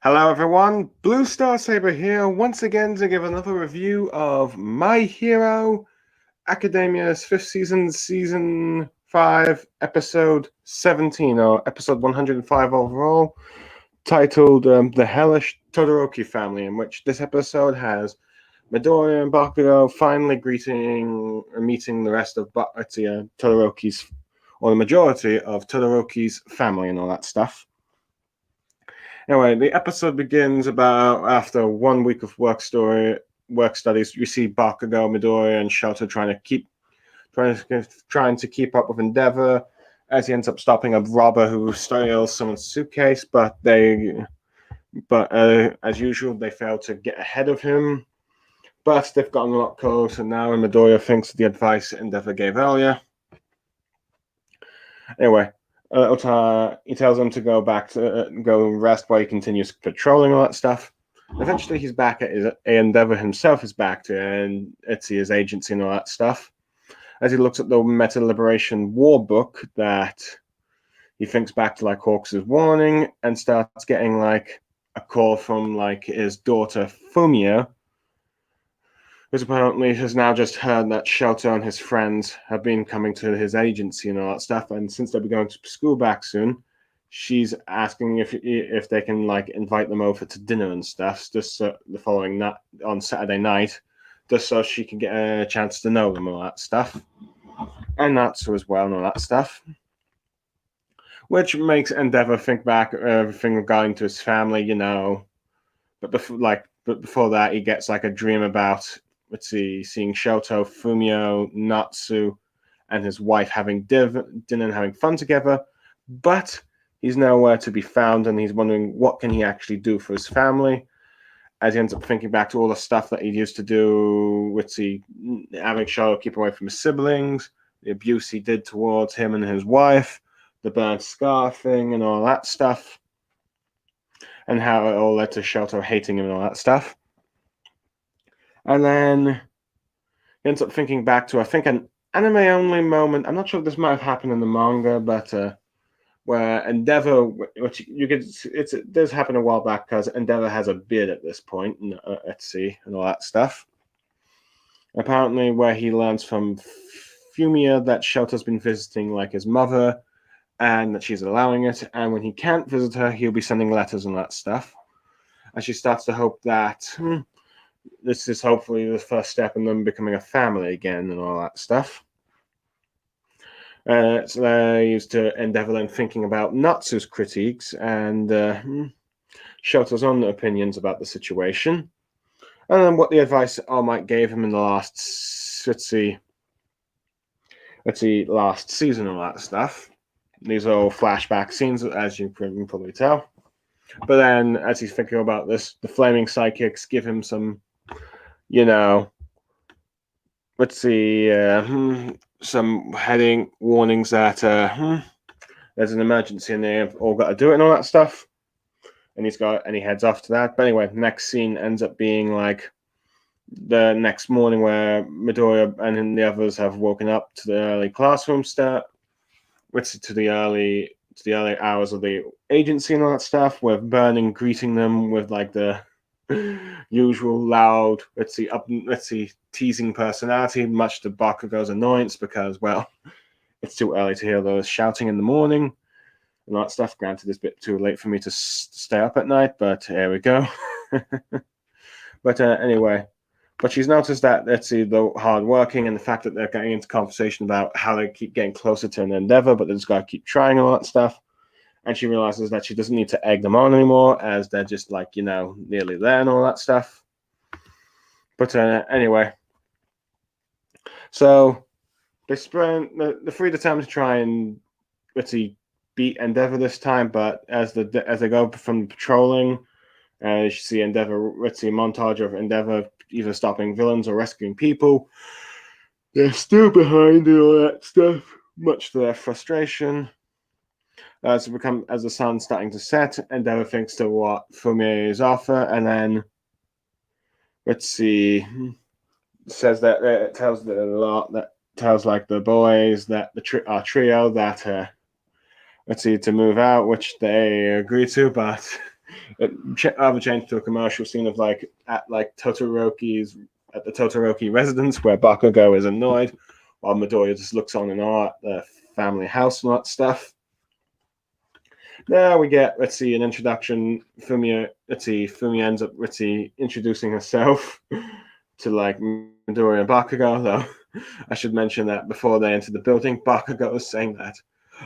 Hello everyone, Blue Star Saber here once again to give another review of My Hero Academia's fifth season, season 5, episode 17, or episode 105 overall, titled The Hellish Todoroki Family, in which this episode has Midoriya and Bakugo finally meeting the rest of Todoroki's, or the majority of Todoroki's family and all that stuff. Anyway, the episode begins about after 1 week of work studies. You see Bakugo, Midoriya, and Shoto trying to keep up with Endeavor, as he ends up stopping a robber who steals someone's suitcase. But as usual, they fail to get ahead of him. But they've gotten a lot closer now, and Midoriya thinks of the advice Endeavor gave earlier. Anyway, he tells them to go back to go rest while he continues patrolling all that stuff. Eventually, he's back at Endeavor himself is back to his agency and all that stuff. As he looks at the Meta Liberation War book that he thinks back to Hawks' warning and starts getting a call from his daughter Fumio, who apparently has now just heard that Shoto and his friends have been coming to his agency and all that stuff. And since they'll be going to school back soon, she's asking if they can invite them over to dinner and stuff, just the following night on Saturday night, just so she can get a chance to know them and all that stuff, and Natsu as well and all that stuff. Which makes Endeavor think back everything regarding to his family, But before that, he gets a dream about seeing Shoto, Fumio, Natsu, and his wife having dinner and having fun together. But he's nowhere to be found, and he's wondering what can he actually do for his family. As he ends up thinking back to all the stuff that he used to do having Shoto keep away from his siblings, the abuse he did towards him and his wife, the burnt scar thing, and all that stuff, and how it all led to Shoto hating him and all that stuff. And then he ends up thinking back to, I think, an anime-only moment. I'm not sure if this might have happened in the manga, but where Endeavor, it does happen a while back because Endeavor has a beard at this point, and and all that stuff. Apparently, where he learns from Fumia that Shoto's been visiting his mother, and that she's allowing it. And when he can't visit her, he'll be sending letters and that stuff. And she starts to hope that this is hopefully the first step in them becoming a family again and all that stuff. So they used to Endeavor then thinking about Natsu's critiques and Shoto's own opinions about the situation. And then what the advice All Might gave him in the last season and all that stuff. These are all flashback scenes, as you can probably tell. But then, as he's thinking about this, the flaming psychics give him some, some heading warnings that there's an emergency and they've all got to do it and all that stuff. And he heads off to that. But anyway, next scene ends up being the next morning where Midoriya and the others have woken up to the early classroom start. To the early hours of the agency and all that stuff, with Burning greeting them with the usual loud, teasing personality, much to Bakugo's annoyance because, well, it's too early to hear those shouting in the morning and all that stuff. Granted, it's a bit too late for me to stay up at night, but here we go. But anyway. But she's noticed that, the hard working and the fact that they're getting into conversation about how they keep getting closer to an Endeavor, but they just got to keep trying and all that stuff. And she realizes that she doesn't need to egg them on anymore, as they're just nearly there and all that stuff. But anyway. So they the three determined to try and beat Endeavor this time, but as they go from patrolling, you see Endeavor, montage of Endeavor either stopping villains or rescuing people. They're still behind and all that stuff, much to their frustration. As the sun's starting to set, Endeavor thinks to what Fumia's offer, and then says that it tells a lot, that tells the boys that our trio that to move out, which they agree to, but Rather changed to a commercial scene of like at like Todoroki's at the Todoroki residence where Bakugo is annoyed, while Midoriya just looks on in awe at the family house and all that stuff. Now we get, let's see, an introduction. Fumi ends up, introducing herself to like Midoriya and Bakugo, though. I should mention that before they enter the building, Bakugo was saying that,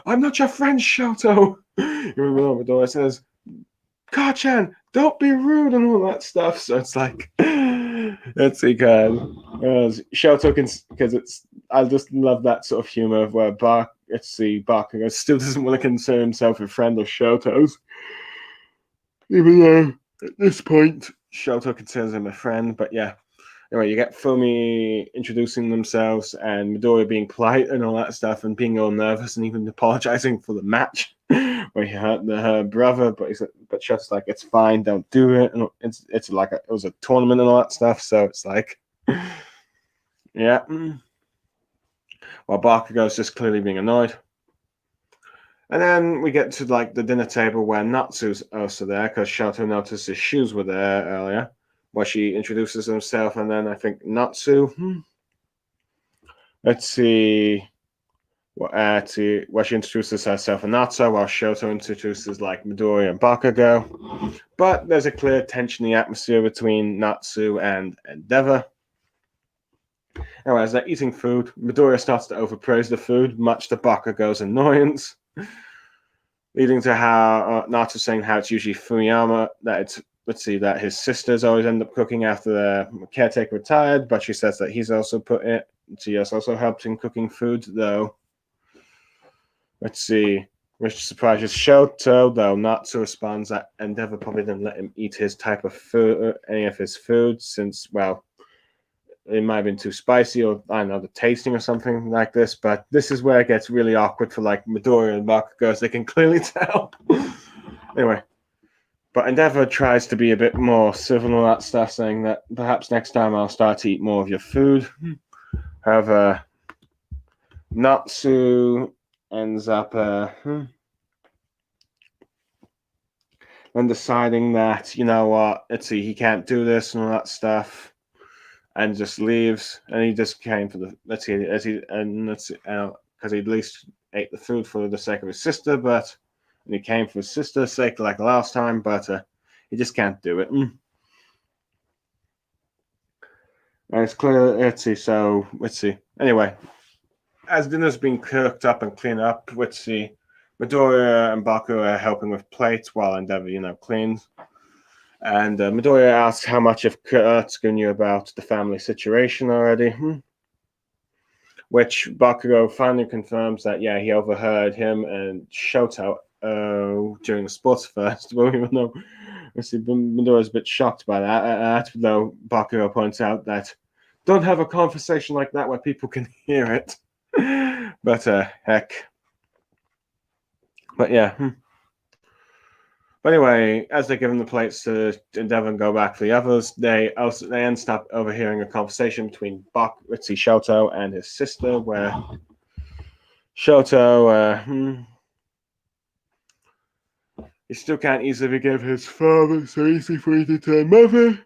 "I'm not your friend, Shoto." Even though Midoriya says, "Kachan, don't be rude," and all that stuff. So it's like, let's see, Shoto can, because I just love that sort of humor of where Bakugo still doesn't want to consider himself a friend of Shoto's, even though at this point Shoto considers him a friend. But yeah, anyway, you get Fumi introducing themselves and Midoriya being polite and all that stuff, and being all nervous and even apologizing for the match where he hurt her brother. But Shoto's like, "It's fine, don't do it." And it's like it was a tournament and all that stuff. So it's like, yeah. While Bakugo's just clearly being annoyed. And then we get to like the dinner table where Natsu's also there, because Shoto noticed his shoes were there earlier, where she introduces herself, and then I think Natsu. Let's see. Where she introduces herself and Natsu, while Shoto introduces like Midoriya and Bakugo. But there's a clear tension in the atmosphere between Natsu and Endeavor. Anyway, as they're eating food, Midoriya starts to overpraise the food, much to Bakugo's annoyance, leading to how Natsu saying how it's usually Fuyama that his sisters always end up cooking after the caretaker retired, but she says that he's also she has also helped in cooking food, though. Let's see, which surprises Shoto, though Natsu responds that Endeavor probably didn't let him eat his type of food, any of his food, since, well, it might have been too spicy, or I don't know, the tasting or something like this. But this is where it gets really awkward for like Midoriya and Bakugo, as they can clearly tell. Anyway, but Endeavor tries to be a bit more civil and all that stuff, saying that perhaps next time I'll start to eat more of your food. However, Natsu ends up then deciding that, you know what, he can't do this and all that stuff, and just leaves. And he just came for the because he at least ate the food for the sake of his sister, and he came for his sister's sake like last time, but he just can't do it. And it's clear. So let's see. Anyway, as dinner's been cooked up and cleaned up, Midoriya and Baku are helping with plates while Endeavor, cleans. And Midoriya asks how much of Kurtsugu knew about the family situation already, which Bakugo finally confirms that, yeah, he overheard him and Shoto during the sports festival, even though Midoriya's a bit shocked by that, though Bakugo points out that don't have a conversation like that where people can hear it. But heck. But yeah. But anyway, as they're given the plates to Endeavor and go back for the others, they end up overhearing a conversation between Shoto and his sister, where Shoto he still can't easily forgive his father, so easy for you to turn mother.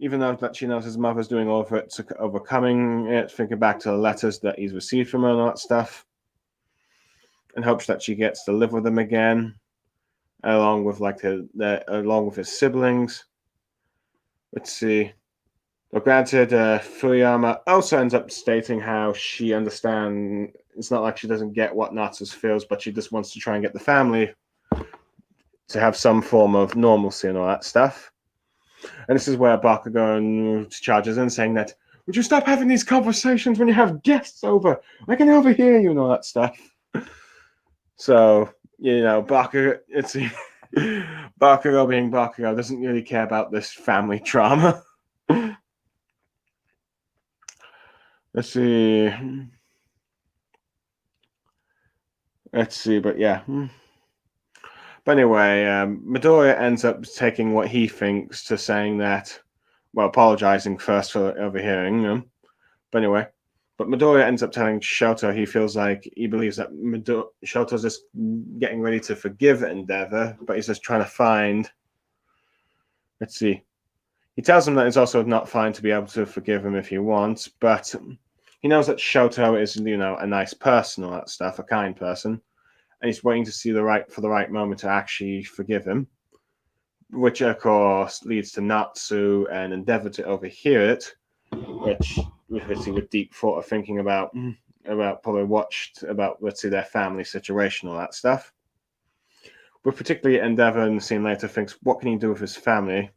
Even though that she knows his mother's doing all of it to overcoming it, thinking back to the letters that he's received from her and all that stuff, and hopes that she gets to live with him again, along with along with his siblings. Let's see. Well, granted, Fuyama also ends up stating how she understands. It's not like she doesn't get what Natsu feels, but she just wants to try and get the family to have some form of normalcy and all that stuff. And this is where Bakugo charges in, saying that, "Would you stop having these conversations when you have guests over? I can overhear you," and all that stuff. So, Bakugo, Bakugo being Bakugo doesn't really care about this family drama. Let's see, but yeah. But anyway, Midoriya ends up taking what he thinks to saying that, well, apologizing first for overhearing them. But anyway, But Midoriya ends up telling Shoto he believes that Shoto's just getting ready to forgive Endeavor, but he's just trying to find. Let's see. He tells him that it's also not fine to be able to forgive him if he wants, but he knows that Shoto is, a nice person, all that stuff, a kind person, and he's waiting to see the right moment to actually forgive him, which of course leads to Natsu and Endeavor to overhear it, which with deep thought of thinking about probably watched about their family situation, all that stuff. But particularly Endeavor in the scene later thinks, what can he do with his family?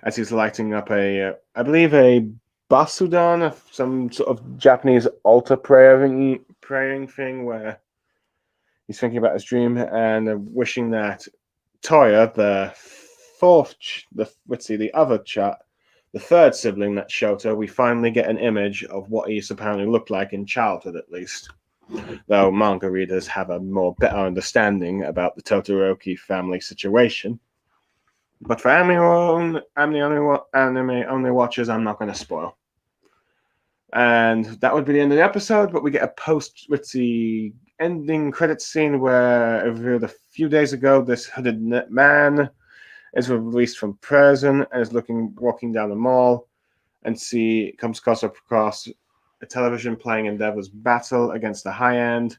As he's lighting up I believe a Basudan, some sort of Japanese altar praying thing, where he's thinking about his dream and wishing that Toya, the third sibling that Shoto, we finally get an image of what he apparently looked like in childhood, at least. Though manga readers have a better understanding about the Todoroki family situation. But for anime only watchers, I'm not going to spoil. And that would be the end of the episode, but we get a post-Ritzy ending credits scene where it revealed a few days ago this hooded man is released from prison and is walking down the mall and comes across a television playing Endeavor's battle against the High End,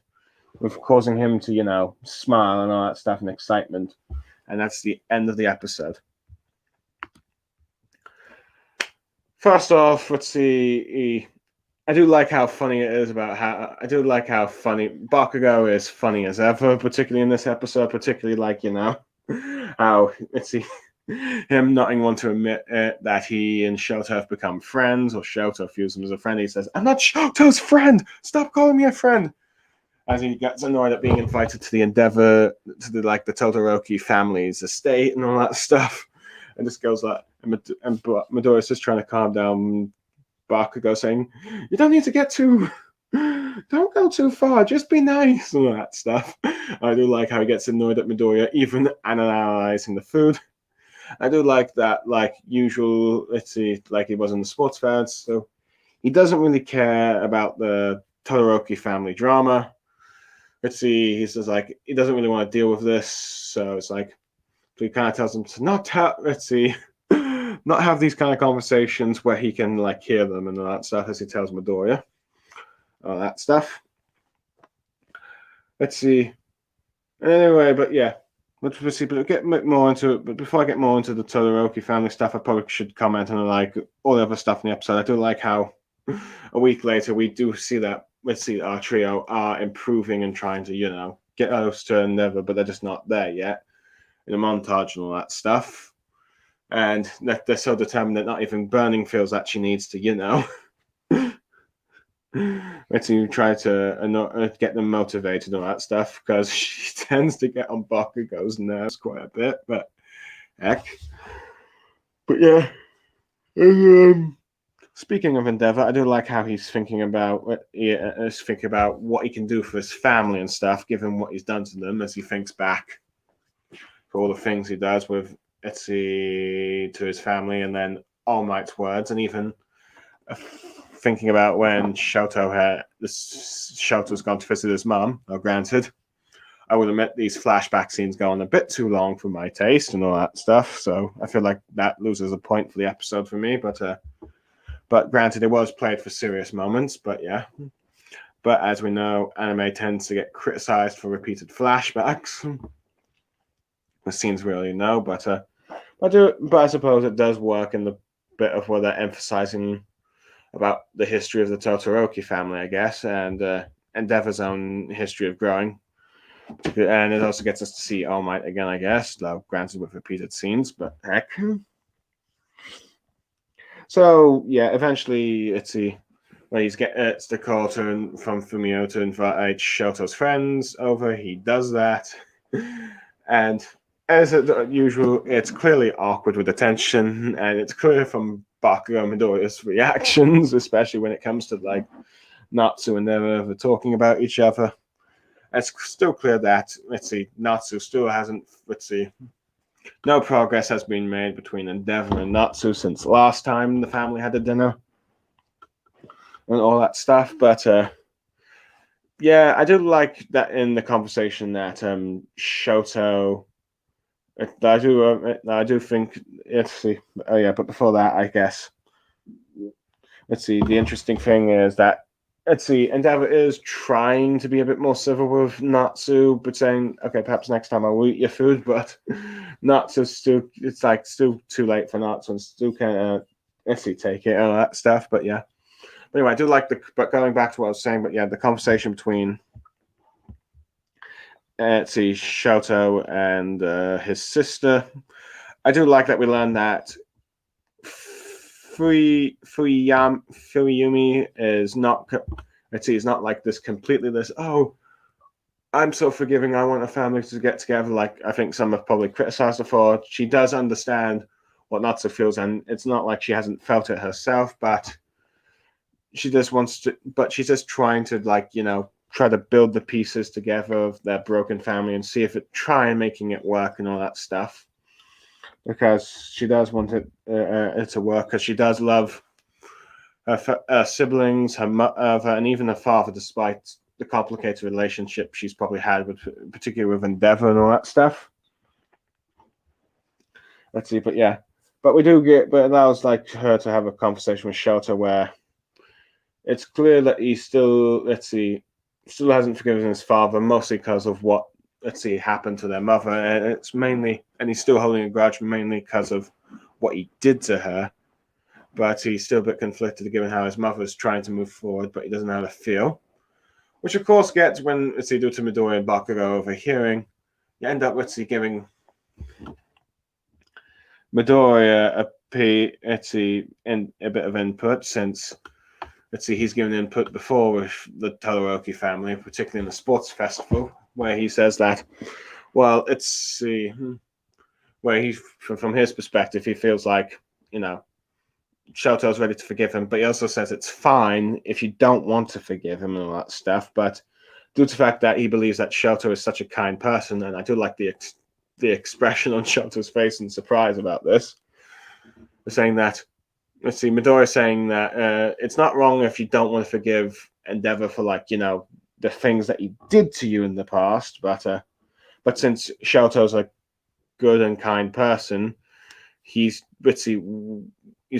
with causing him to, smile and all that stuff and excitement. And that's the end of the episode. First off, let's see. I do like how funny it is I do like how funny Bakugo is, funny as ever, particularly in this episode, particularly how, let's see, him not wanting to admit that he and Shoto have become friends, or Shoto views him as a friend. He says, I'm not Shoto's friend! Stop calling me a friend! As he gets annoyed at being invited to the Endeavor, to the Todoroki family's estate and all that stuff. And just goes and Midoriya's just trying to calm down Bakugo, saying, you don't need to don't go too far, just be nice, and all that stuff. I do like how he gets annoyed at Midoriya, even analyzing the food. I do like that, usual, he was in the sports fans, so he doesn't really care about the Todoroki family drama. He says, he doesn't really want to deal with this, so it's he kind of tells him to not have these kind of conversations where he can hear them and all that stuff, as he tells Midoriya all that stuff. Anyway, but yeah, but get more into it. But before I get more into the Todoroki family stuff, I probably should comment on all the other stuff in the episode. I do like how a week later we do see that our trio are improving and trying to get close to Endeavor, but they're just not there yet in a montage and all that stuff. And they're so determined that not even Burning Fields actually needs to, try to get them motivated and all that stuff, because she tends to get on Bakugo's nerves quite a bit, but heck. But yeah. Speaking of Endeavor, I do like how he's thinking about what he can do for his family and stuff, given what he's done to them, as he thinks back for all the things he does with to his family, and then All Might's words, and even thinking about when Shoto's gone to visit his mum. Now, granted, I would admit these flashback scenes go on a bit too long for my taste and all that stuff, so I feel like that loses a point for the episode for me, but granted, it was played for serious moments, but yeah. But as we know, anime tends to get criticized for repeated flashbacks. The scenes really no, but I suppose it does work in the bit of where they're emphasizing about the history of the Todoroki family, I guess, and Endeavor's own history of growing. And it also gets us to see All Might again, I guess, though granted with repeated scenes, but heck. So yeah, eventually it's the call from Fumio to invite Shoto's friends over. He does that, and as usual, it's clearly awkward with the tension, and it's clear from Bakugo and Midoriya's reactions, especially when it comes to Natsu and Endeavor talking about each other. It's still clear that Natsu still hasn't no progress has been made between Endeavor and Natsu since last time the family had a dinner. and all that stuff. But yeah, I do like that in the conversation that Shoto. I do think. Let's see. Oh yeah, but before that, I guess. Let's see. The interesting thing is that let's see. Endeavor is trying to be a bit more civil with Natsu, but saying, "Okay, perhaps next time I will eat your food." But Natsu still, it's like still too late for Natsu, and still can't. Let's see, take it all that stuff. But yeah. But anyway, I do like the. But going back to what I was saying, but yeah, the conversation between let's see, Shoto and his sister. I do like that we learned that Fuyumi is not. Let's see, it's not like this completely this. Oh, I'm so forgiving. I want a family to get together. Like I think some have probably criticized her for. She does understand what Natsu feels, and it's not like she hasn't felt it herself, but she just wants to. But she's just trying to try to build the pieces together of their broken family and see if try and making it work and all that stuff. Because she does want it to work, because she does love her siblings, her mother, and even her father, despite the complicated relationship she's probably had with, particularly with Endeavor and all that stuff. Let's see, but yeah, but it allows like her to have a conversation with Shoto where it's clear that he still, still hasn't forgiven his father, mostly because of what happened to their mother, and it's mainly, and he's still holding a grudge mainly because of what he did to her. But he's still a bit conflicted given how his mother's trying to move forward, but he doesn't know how to feel. Which of course gets when due to Midori and Bakugo overhearing, you end up giving Midori a bit of input, since he's given input before with the Todoroki family, particularly in the sports festival, where he says that, well, where he, from his perspective, he feels like, Shoto's ready to forgive him, but he also says it's fine if you don't want to forgive him and all that stuff. But due to the fact that he believes that Shoto is such a kind person, and I do like the expression on Shoto's face in surprise about this, saying that, Midori saying that it's not wrong if you don't want to forgive Endeavor for the things that he did to you in the past, but since Shoto's a good and kind person, he's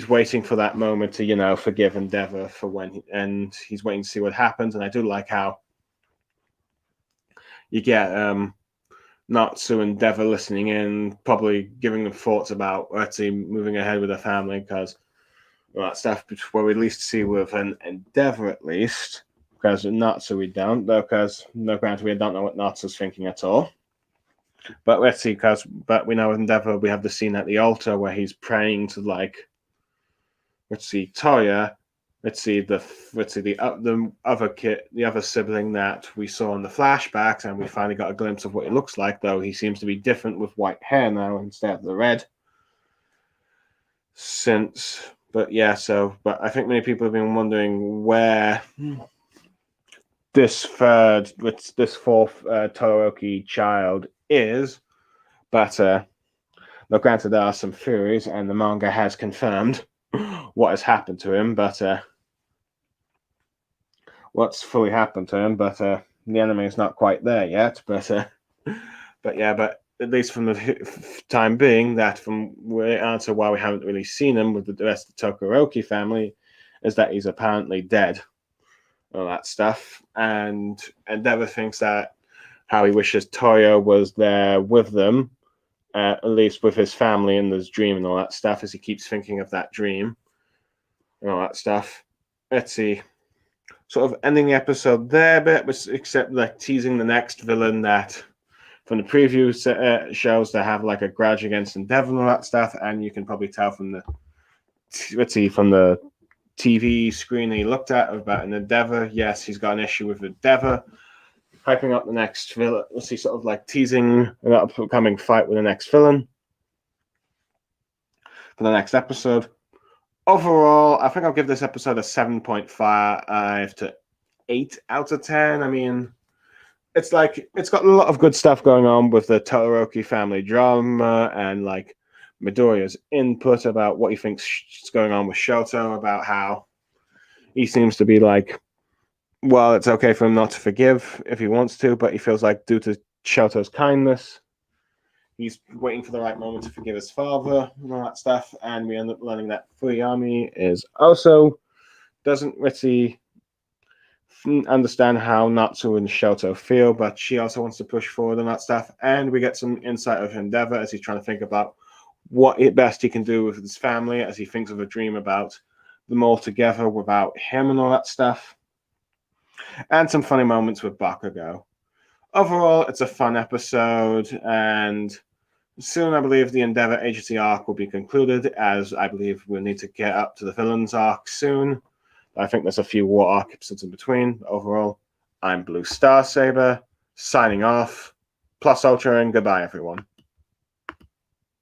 waiting for that moment to forgive Endeavor for and he's waiting to see what happens. And I do like how you get Natsu and Endeavor listening in, probably giving them thoughts about moving ahead with their family, because that stuff where we at least see with an Endeavor, at least, because Natsu we don't, because granted we don't know what Natsu's thinking at all. But let's see, but we know with Endeavor we have the scene at the altar where he's praying to Toya. The other kid, the other sibling that we saw in the flashbacks, and we finally got a glimpse of what he looks like. Though he seems to be different with white hair now instead of the red. But I think many people have been wondering where this fourth Todoroki child is. But granted, there are some theories, and the manga has confirmed what has happened to him, but what's fully happened to him, but the anime is not quite there yet. But at least from the time being, that from the answer why we haven't really seen him with the rest of the Todoroki family is that he's apparently dead, all that stuff, and Endeavor thinks that how he wishes Toya was there with them, at least with his family in this dream and all that stuff, as he keeps thinking of that dream and all that stuff. Let's see. Sort of ending the episode there a bit, except teasing the next villain that from the preview shows they have a grudge against Endeavor and all that stuff, and you can probably tell from the TV screen that he looked at about an Endeavor. Yes, he's got an issue with Endeavor. Hyping up the next villain. Let's see, sort of teasing an upcoming fight with the next villain for the next episode. Overall, I think I'll give this episode a 7.5 to 8 out of 10. I mean, it's got a lot of good stuff going on with the Todoroki family drama, and Midoriya's input about what he thinks is going on with Shoto, about how he seems to be like, well, it's okay for him not to forgive if he wants to, but he feels like due to Shoto's kindness, he's waiting for the right moment to forgive his father and all that stuff. And we end up learning that Fuyami is also doesn't really understand how Natsu and Shoto feel, but she also wants to push forward on that stuff. And we get some insight of Endeavor as he's trying to think about what best he can do with his family, as he thinks of a dream about them all together without him and all that stuff. And some funny moments with Bakugo. Overall, it's a fun episode, and soon I believe the Endeavor Agency arc will be concluded, as I believe we'll need to get up to the villains arc soon. I think there's a few war arc episodes in between. But overall, I'm Blue Star Saber, signing off. Plus Ultra, and goodbye, everyone.